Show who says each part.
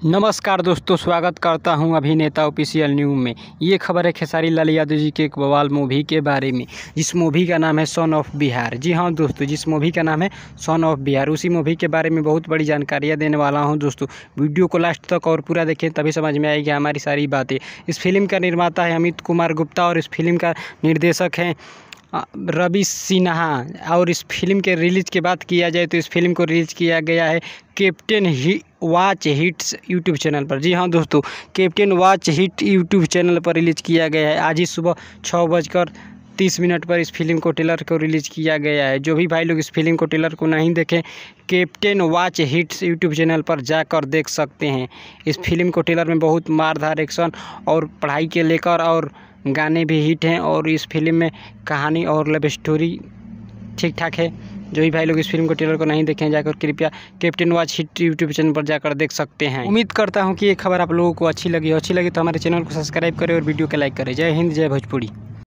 Speaker 1: नमस्कार दोस्तों, स्वागत करता हूं अभिनेता ऑफिशियल न्यूज़ में। ये खबर है खेसारी लाल यादव जी के एक बवाल मूवी के बारे में, जिस मूवी का नाम है सन ऑफ बिहार। जी हां दोस्तों, जिस मूवी का नाम है सन ऑफ बिहार, उसी मूवी के बारे में बहुत बड़ी जानकारियां देने वाला हूं दोस्तों। वीडियो को लास्ट तक और पूरा देखें, तभी समझ में आएगी हमारी सारी बातें। इस फिल्म का निर्माता है अमित कुमार गुप्ता और इस फिल्म का निर्देशक है रवि सिन्हा। और इस फिल्म के रिलीज़ की बात किया जाए तो इस फिल्म को रिलीज़ किया गया है captain watch hits YouTube channel पर। जी हाँ दोस्तों, captain watch hit YouTube channel पर रिलीज़ किया गया है। आज ही सुबह 6:30 पर इस फिल्म को ट्रेलर को रिलीज़ किया गया है। जो भी भाई लोग इस फिल्म को ट्रेलर को नहीं देखें, captain watch hits YouTube channel पर जाकर देख सकते हैं। इस फिल्म को ट्रेलर में बहुत मारधार एक्शन और पढ़ाई के लेकर और गाने भी हिट हैं, और इस फिल्म में कहानी और लव स्टोरी ठीक ठाक है। जो भी भाई लोग इस फिल्म को ट्रेलर को नहीं देखें, जाकर कृपया captain watch hit YouTube channel पर जाकर देख सकते हैं। उम्मीद करता हूं कि ये खबर आप लोगों को अच्छी लगी तो हमारे चैनल को सब्सक्राइब करें और वीडियो को लाइक करें। जय हिंद, जय भोजपुरी।